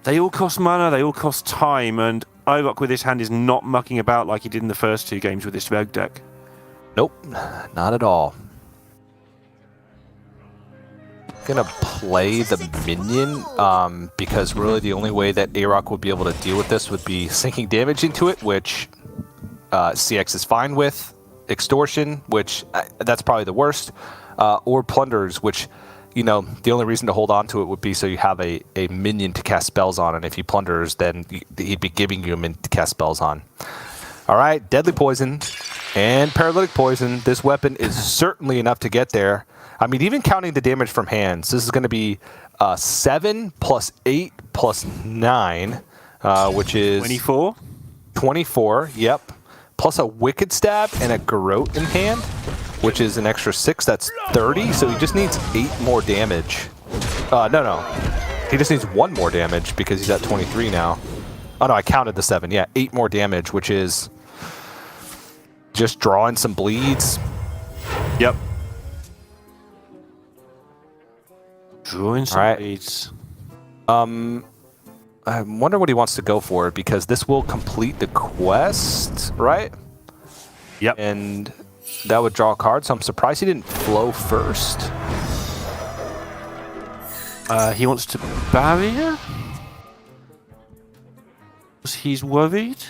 they all cost mana, they all cost time, and AyRoK with his hand is not mucking about like he did in the first 2 games with this rogue deck. Nope, not at all. Gonna play the minion because really the only way that AyRoK would be able to deal with this would be sinking damage into it, which CX is fine with. Extortion, which that's probably the worst, or Plunderers, which, the only reason to hold on to it would be so you have a minion to cast spells on, and if he Plunders, then he'd be giving you a minion to cast spells on. All right, Deadly Poison and Paralytic Poison. This weapon is certainly enough to get there. I mean, even counting the damage from hands, this is going to be 7 plus 8 plus 9, which is 24? 24, yep. Plus a Wicked Stab and a Garrote in hand, which is an extra 6. That's 30, so he just needs 8 more damage. No. He just needs 1 more damage because he's at 23 now. Oh, no, I counted the 7. Yeah, 8 more damage, which is just drawing some bleeds. Yep. Drawing some right. bleeds. I wonder what he wants to go for, because this will complete the quest, right? Yep. And that would draw a card, so I'm surprised he didn't flow first. He wants to barrier? He's worried?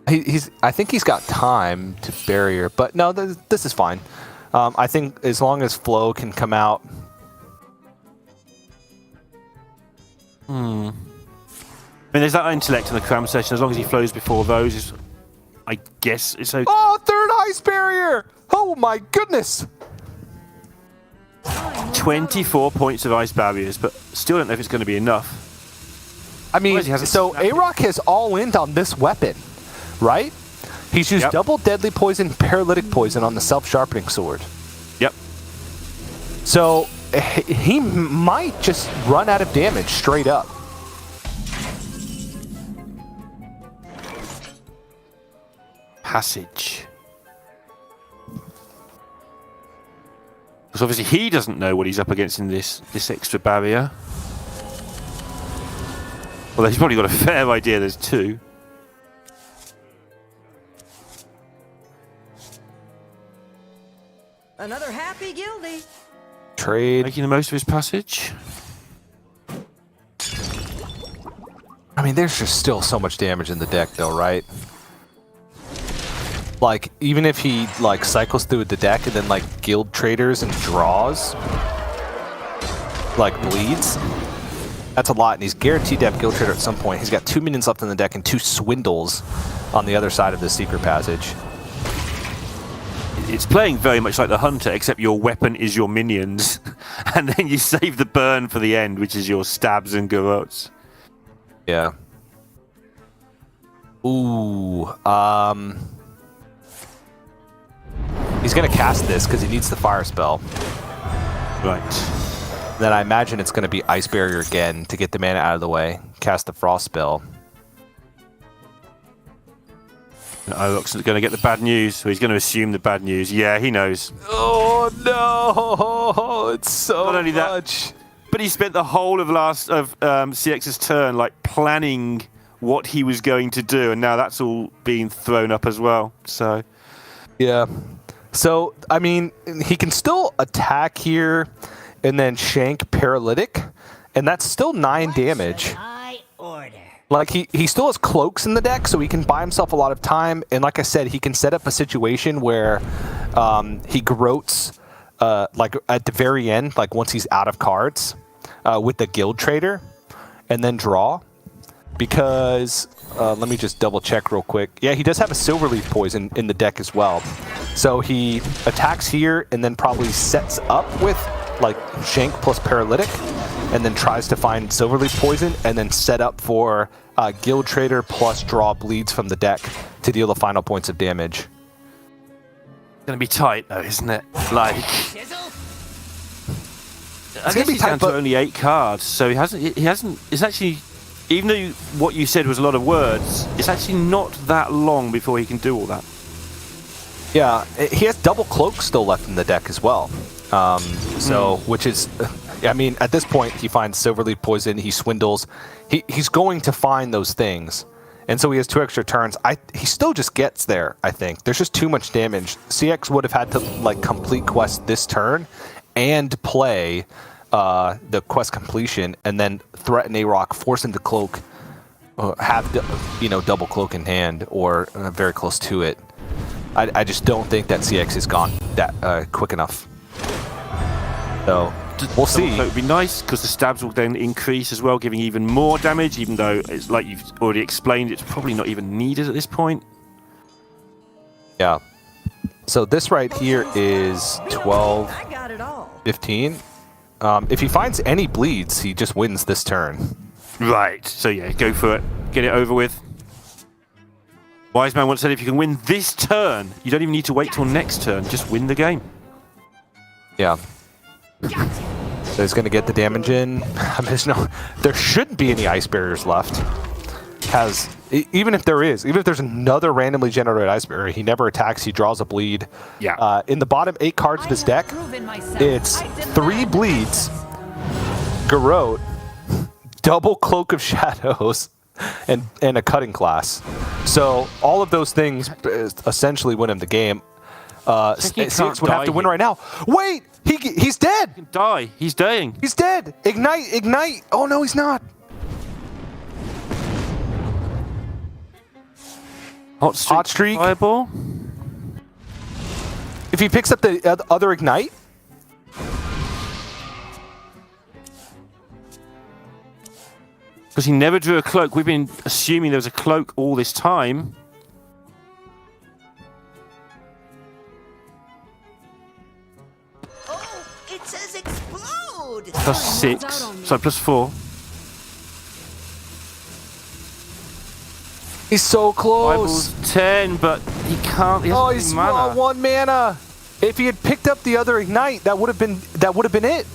I think he's got time to barrier, but no, this is fine. I think as long as flow can come out. I mean, there's that intellect in the cram session. As long as he flows before those, I guess it's okay. Oh, third ice barrier! Oh my goodness! 24 points of ice barriers, but still don't know if it's going to be enough. I mean, so AyRoK has all-in on this weapon, right? He's used double deadly poison, paralytic poison on the self-sharpening sword. Yep. So he might just run out of damage straight up. Passage. Because obviously he doesn't know what he's up against in this extra barrier. Well, he's probably got a fair idea there's 2. Another happy guildie. Trade. Making the most of his passage. I mean, there's just still so much damage in the deck, though, right? Like, even if he, like, cycles through the deck and then, like, guild traders and draws, like, bleeds, that's a lot. And he's guaranteed to have guild trader at some point. He's got 2 minions left in the deck and 2 swindles on the other side of the secret passage. It's playing very much like the Hunter, except your weapon is your minions. And then you save the burn for the end, which is your stabs and garrotes. Yeah. Ooh. He's going to cast this because he needs the fire spell. Right. Then I imagine it's going to be Ice Barrier again to get the mana out of the way. Cast the Frost spell. AyRoK's going to get the bad news, so he's going to assume the bad news. Yeah, he knows. Oh no! It's so Not only much. that, but he spent the whole of CX's turn like planning what he was going to do, and now that's all being thrown up as well. So yeah. So I mean, he can still attack here, and then shank paralytic, and that's still 9 damage. Like, he still has cloaks in the deck, so he can buy himself a lot of time. And like I said, he can set up a situation where he garrotes, like, at the very end, like, once he's out of cards, with the guild trader. and then draw, because let me just double check real quick. Yeah, he does have a Silverleaf Poison in the deck as well. So he attacks here and then probably sets up with like Shank plus Paralytic, and then tries to find Silverleaf Poison, and then set up for Guild Trader plus draw bleeds from the deck to deal the final points of damage. It's gonna be tight though, isn't it? Like, I guess be he's tight, down to but- only 8 cards, so he hasn't. It's actually, even though what you said was a lot of words, it's actually not that long before he can do all that. Yeah, he has double cloak still left in the deck as well. Which is, I mean, at this point, he finds Silverleaf Poison, he swindles. He's going to find those things. And so he has 2 extra turns. He still just gets there, I think. There's just too much damage. CX would have had to, like, complete quest this turn and play the quest completion, and then threaten AyRoK, force him to cloak, have, double cloak in hand, or very close to it. I just don't think that CX has gone that quick enough. So we'll see. So it would be nice because the stabs will then increase as well, giving even more damage, even though it's like you've already explained, it's probably not even needed at this point. Yeah. So this right here is 12, 15. If he finds any bleeds, he just wins this turn. Right. So yeah, go for it. Get it over with. Wise Man once said, if you can win this turn, you don't even need to wait till next turn. Just win the game. Yeah. So he's going to get the damage in. I mean, there shouldn't be any ice barriers left. Even if there's another randomly generated ice barrier, he never attacks, he draws a bleed. Yeah. In the bottom 8 cards of his deck, it's 3 bleeds, Garrote, double Cloak of Shadows, and a Cutting Class. So all of those things essentially win him the game. CX would have to win right now. Wait! He's dead! He can die. He's dying. He's dead! Ignite! Oh no, he's not! Hot streak. Fireball. If he picks up the other Ignite? Because he never drew a cloak. We've been assuming there was a cloak all this time. Oh, it says explode! +6. So +4. He's so close! Fireball's 10, but he can't. He hasn't He's any mana. 1 mana! If he had picked up the other Ignite, that would have been it.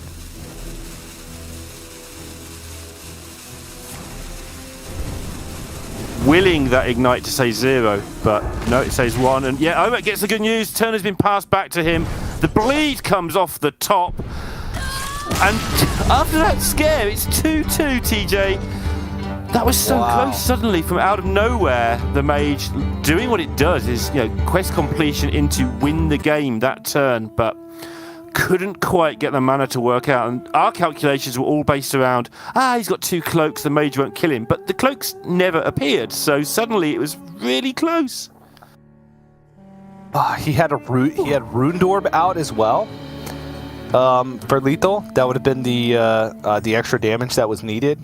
Willing that Ignite to say 0, but no, it says 1. And yeah, AyRoK gets the good news. Turn has been passed back to him. The bleed comes off the top. And after that scare, it's 2-2, TJ. That was so close suddenly from out of nowhere. The Mage doing what it does is, quest completion into win the game that turn, but couldn't quite get the mana to work out. And our calculations were all based around, he's got 2 cloaks, the Mage won't kill him. But the cloaks never appeared, so suddenly it was really close. He had Rune Orb out as well. For lethal, that would have been the extra damage that was needed.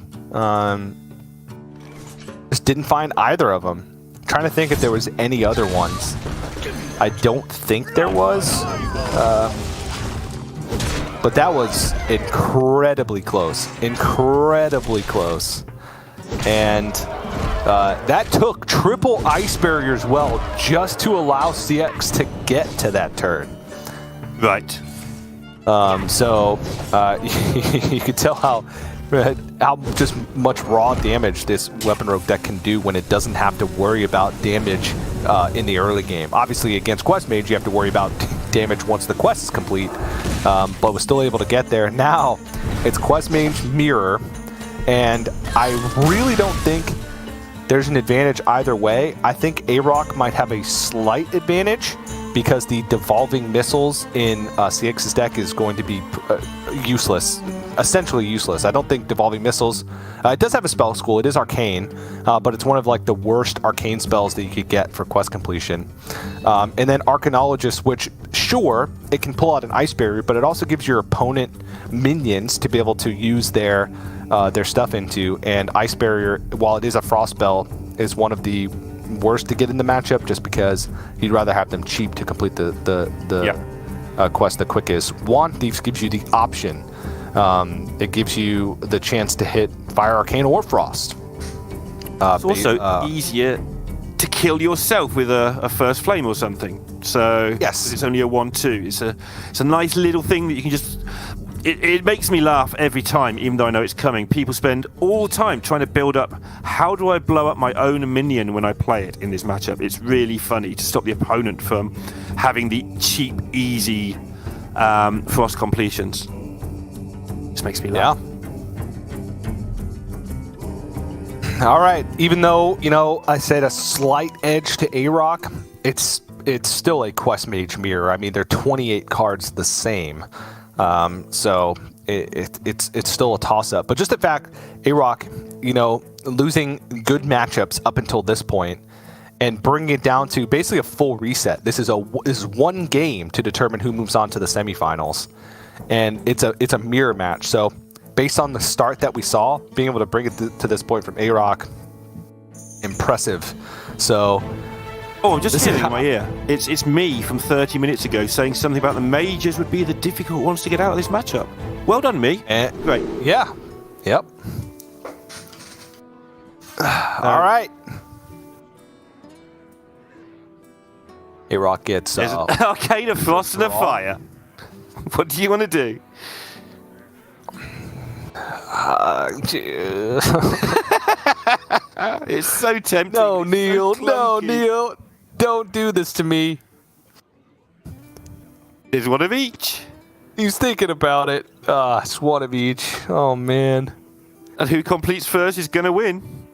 Just didn't find either of them. Trying to think if there was any other ones. I don't think there was. But that was incredibly close. Incredibly close. And that took triple ice barrier as well, just to allow CX to get to that turn. Right. So you could tell how just much raw damage this Weapon Rogue deck can do when it doesn't have to worry about damage in the early game. Obviously, against Quest Mage, you have to worry about damage once the quest is complete, but was still able to get there. Now, it's Quest Mage Mirror, and I really don't think there's an advantage either way. I think AyRoK might have a slight advantage because the devolving missiles in CX's deck is going to be useless, essentially useless. I don't think devolving missiles, it does have a spell school, it is arcane, but it's one of like the worst arcane spells that you could get for quest completion. And then Arcanologist, which sure, it can pull out an ice barrier, but it also gives your opponent minions to be able to use their their stuff into. And Ice Barrier, while it is a frost spell, is one of the worst to get in the matchup, just because you'd rather have them cheap to complete the quest the quickest. Wand Thieves gives you the option. It gives you the chance to hit Fire Arcane or Frost. It's also easier to kill yourself with a First Flame or something. So yes, it's only a 1/2. It's a nice little thing that you can just. It makes me laugh every time, even though I know it's coming. People spend all the time trying to build up. How do I blow up my own minion when I play it in this matchup? It's really funny to stop the opponent from having the cheap, easy Frost completions. This makes me laugh. All right. Even though, I said a slight edge to AyRoK, it's still a Quest Mage mirror. I mean, they're 28 cards the same. So it's still a toss-up. But just the fact, AyRoK, losing good matchups up until this point and bringing it down to basically a full reset. This is one game to determine who moves on to the semifinals. And it's a mirror match. So based on the start that we saw, being able to bring it to this point from AyRoK, impressive. So, I'm just hearing in my ear. It's me from 30 minutes ago saying something about the mages would be the difficult ones to get out of this matchup. Well done, me. Great. Yeah. Yep. All right. AyRoK gets Arcane of Frost and a Fire. What do you want to do? It's so tempting. No, It's Neil. so No, clunky. Neil. Don't do this to me. There's one of each. He's thinking about it. It's one of each. Oh, man. And who completes first is going to win.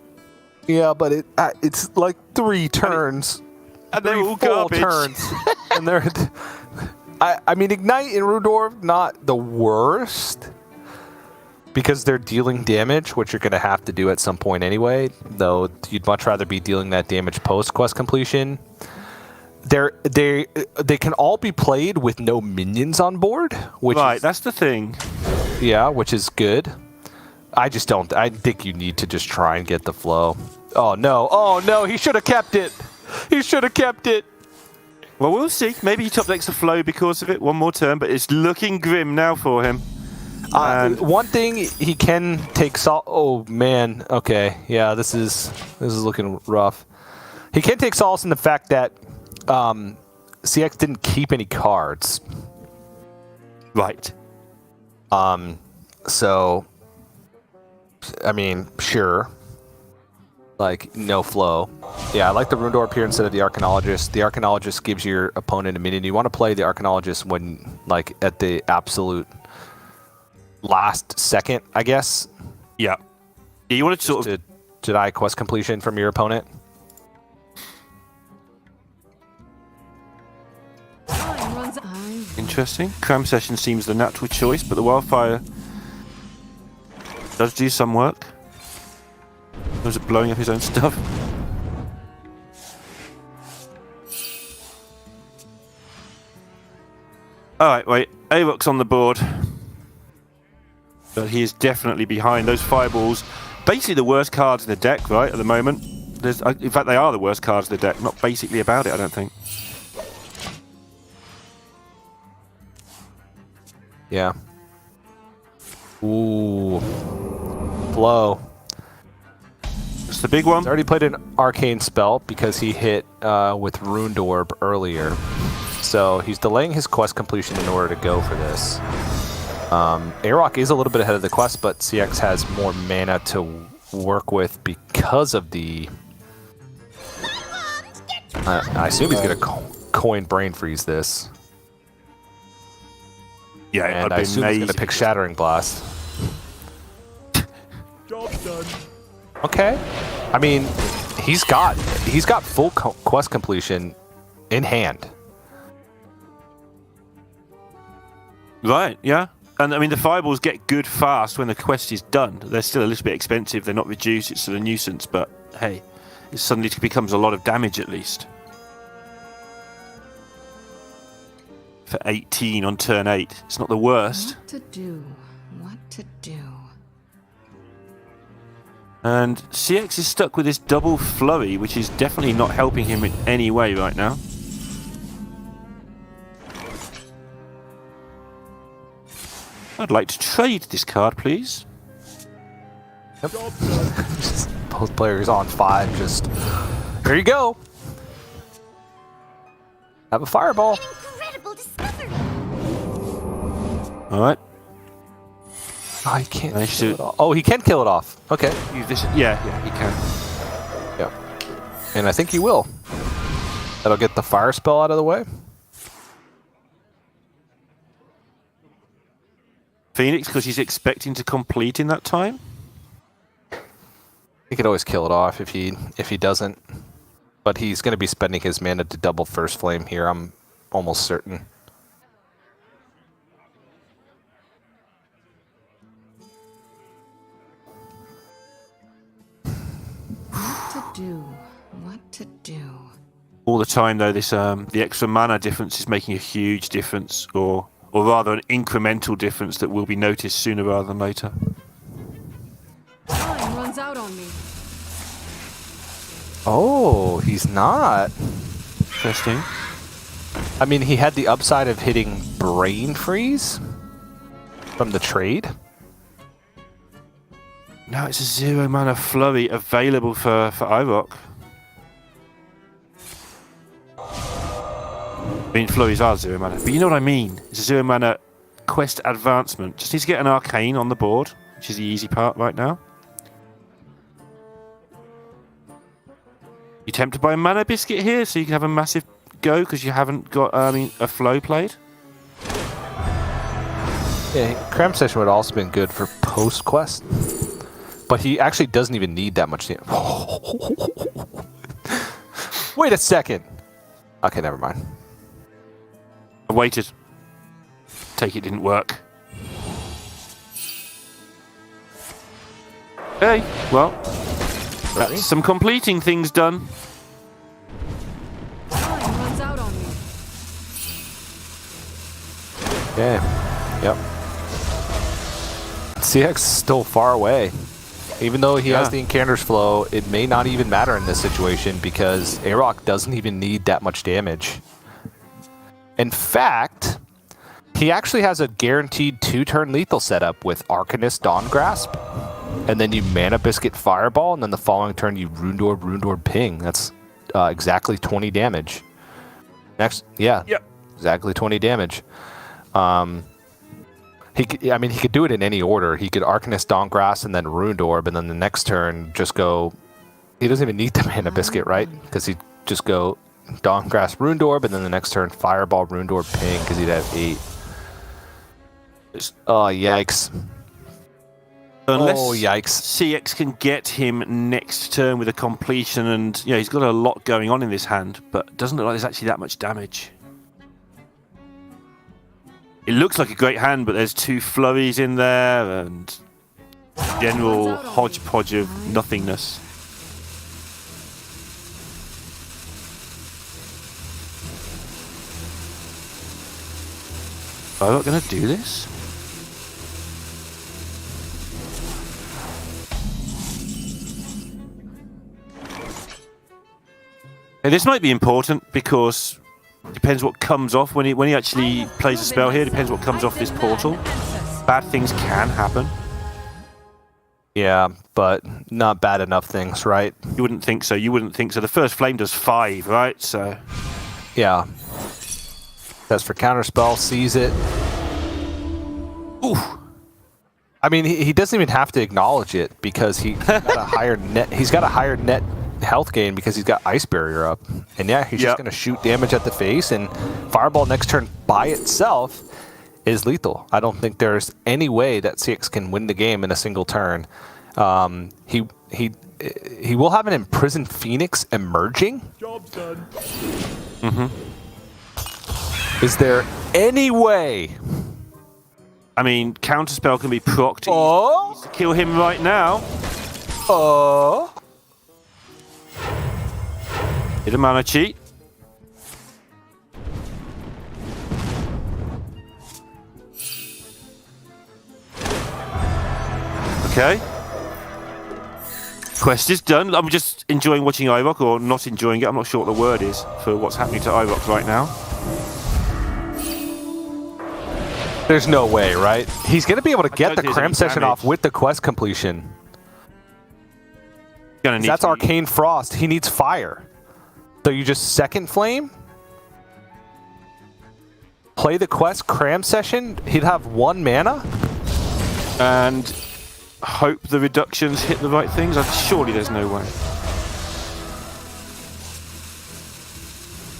Yeah, but it's like 3 turns. And they're all full garbage. turns. And they're... I mean, Ignite and Rudor, not the worst, because they're dealing damage, which you're going to have to do at some point anyway, though you'd much rather be dealing that damage post-quest completion. They can all be played with no minions on board, which Right, that's the thing. Yeah, which is good. I think you need to just try and get the flow. Oh, no, he should have kept it. Well, we'll see. Maybe he top decks the flow because of it. One more turn, but it's looking grim now for him. And One thing he can take salt. Oh man. Okay. Yeah. This is looking rough. He can take solace in the fact that CX didn't keep any cards. right. So, I mean, sure. Like, no flow. Yeah, I like the Rune Orb here instead of the Arcanologist. The Arcanologist gives your opponent a minion. You want to play the Arcanologist when, like, at the absolute last second, I guess. Yeah. Yeah, you want to sort of... To deny quest completion from your opponent. Time runs. Interesting. Cram Session seems the natural choice, but the Wildfire does do some work. Was it blowing up his own stuff? Alright, wait. AyRoK's on the board. But he is definitely behind. Those Fireballs, basically the worst cards in the deck, right, at the moment. In fact, they are the worst cards in the deck. Not basically about it, I don't think. Yeah. Ooh. Flow. It's the big one. He's already played an arcane spell because he hit with Rune Orb earlier. So he's delaying his quest completion in order to go for this. AyRoK is a little bit ahead of the quest, but CX has more mana to work with because of the... I assume he's going to coin Brain Freeze this. Yeah, And I assume he's going to pick Shattering Blast. Job done. Okay. I mean, he's got full quest completion in hand. Right, yeah. And I mean, the Fireballs get good fast when the quest is done. They're still a little bit expensive. They're not reduced. It's still a nuisance, but hey, it suddenly becomes a lot of damage at least. For 18 on turn 8. It's not the worst. What to do? What to do? And CX is stuck with this double flurry, which is definitely not helping him in any way right now. I'd like to trade this card, please. Yep. Just both players on 5. Just here you go. Have a fireball. Incredible discovery. All right. Oh, he can't Nice kill to- it off. Oh, he can kill it off. Okay. Use this. Yeah, he can. Yeah. And I think he will. That'll get the fire spell out of the way. Phoenix, because he's expecting to complete in that time. He could always kill it off if he doesn't. But he's going to be spending his mana to double First Flame here, I'm almost certain. What to do? What to do? All the time, though, this the extra mana difference is making a huge difference, or rather an incremental difference that will be noticed sooner rather than later. Time runs out on me. Oh, he's not. Interesting. I mean, he had the upside of hitting Brain Freeze from the trade. Now it's a 0 mana flurry available for AyRoK. I mean, flurries are 0 mana, but you know what I mean. It's a 0 mana quest advancement. Just needs to get an arcane on the board, which is the easy part right now. You tempted by a mana biscuit here, so you can have a massive go because you haven't got a flow played. Yeah, Cram Session would also been good for post quest, but he actually doesn't even need that much. Wait a second. Okay, never mind. I waited. Take it didn't work. Okay, well, that's some completing things done. Time runs out on me. Okay. Yep. CX is still far away. Even though he has the Incanter's Flow, it may not even matter in this situation because AyRoK doesn't even need that much damage. In fact, he actually has a guaranteed 2-turn lethal setup with Arcanist Dawn Grasp. And then you Mana Biscuit Fireball, and then the following turn you Rune Ping. That's exactly 20 damage. Next, yeah. Yep. Exactly 20 damage. He could do it in any order. He could Arcanist Dawn Grass and then Rune Orb, and then the next turn just go. He doesn't even need the Mana Biscuit, right? Because he'd just go Dawn Grass, Rune Orb, and then the next turn Fireball, Rune Orb, Ping, because he'd have 8. Oh, yikes. Unless Oh, yikes. CX can get him next turn with a completion, and he's got a lot going on in this hand, but it doesn't look like there's actually that much damage. It looks like a great hand, but there's 2 flurries in there and general hodgepodge of nothingness. Am I not going to do this? Now, this might be important because it depends what comes off when he actually plays a spell here. It depends what comes off this portal. Bad things can happen. Yeah, but not bad enough things, right? You wouldn't think so. You wouldn't think so. The first flame does 5, right? So Yeah. That's for counterspell, sees it. ooh. I mean, he doesn't even have to acknowledge it because he's got a higher net health gain because he's got Ice Barrier up. And yeah, he's just going to shoot damage at the face, and Fireball next turn by itself is lethal. I don't think there's any way that CX can win the game in a single turn. He will have an Imprisoned Phoenix emerging. Job done. Is there any way? I mean, counterspell can be procced. Oh, To kill him right now. oh. Hit a mana cheat. Okay. Quest is done. I'm just enjoying watching AyRoK, or not enjoying it. I'm not sure what the word is for what's happening to AyRoK right now. There's no way, right? He's going to be able to get the don't think there's cram any session damage. off with the quest completion. Gonna need That's to- Arcane Frost. He needs fire. So you just second flame? Play the quest cram session? He'd have 1 mana? And hope the reductions hit the right things. Surely there's no way.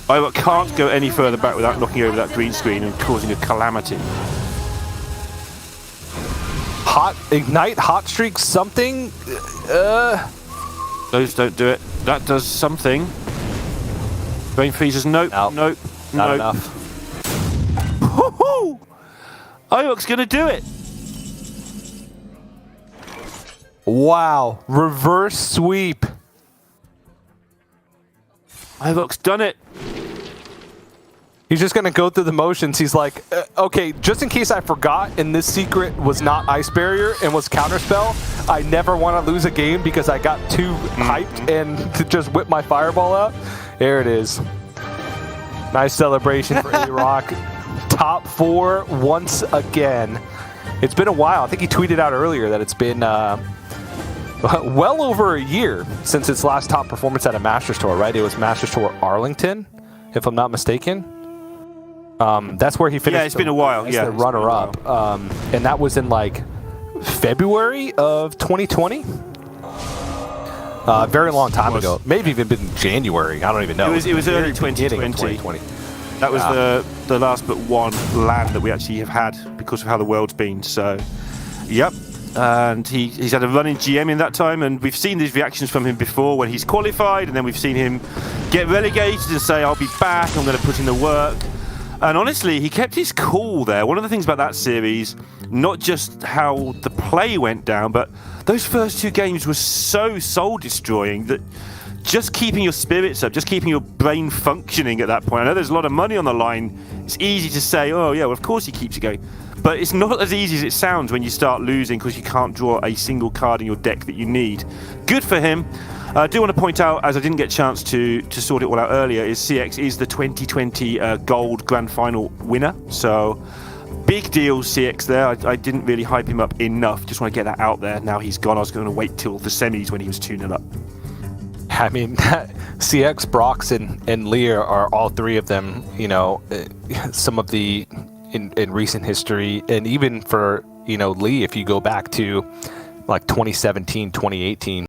AyRoK can't go any further back without knocking over that green screen and causing a calamity. Hot Ignite, Hot Streak, something? Those don't do it. That does something. Brain freezes. Nope. Nope. Nope. Not nope. enough. Woohoo! AyRoK's gonna do it. Wow. Reverse sweep. AyRoK's done it. He's just going to go through the motions. He's like, okay, just in case I forgot and this secret was not Ice Barrier and was Counterspell, I never want to lose a game because I got too hyped and to just whip my fireball out. There it is. Nice celebration for AyRoK. Top 4 once again. It's been a while. I think he tweeted out earlier that it's been well over a year since its last top performance at a Masters Tour, right? It was Masters Tour Arlington, if I'm not mistaken. That's where he finished. Yeah, it's been a while. As Yeah, the it's been a runner-up, and that was in like February of 2020. Very long time was. ago. Maybe even been January. I don't even know. It was early Very beginning of 2020. 2020. That was the last but one land that we actually have had because of how the world's been. So, yep. And he's had a run in GM in that time, and we've seen these reactions from him before when he's qualified, and then we've seen him get relegated and say, I'll be back, I'm going to put in the work. And honestly, he kept his cool there. One of the things about that series, not just how the play went down, but those first 2 games were so soul-destroying that just keeping your spirits up, just keeping your brain functioning at that point. I know there's a lot of money on the line. It's easy to say, oh yeah, well of course he keeps it going. But it's not as easy as it sounds when you start losing because you can't draw a single card in your deck that you need. Good for him. I do want to point out, as I didn't get a chance to sort it all out earlier, is CX is the 2020 Gold Grand Final winner. So big deal, CX there. I didn't really hype him up enough. Just want to get that out there. Now he's gone. I was going to wait till the semis when he was 2-0 up. I mean, CX, Brox, and Lear are all 3 of them, you know, some of the, in recent history, and even for, you know, Lee, if you go back to like 2017, 2018,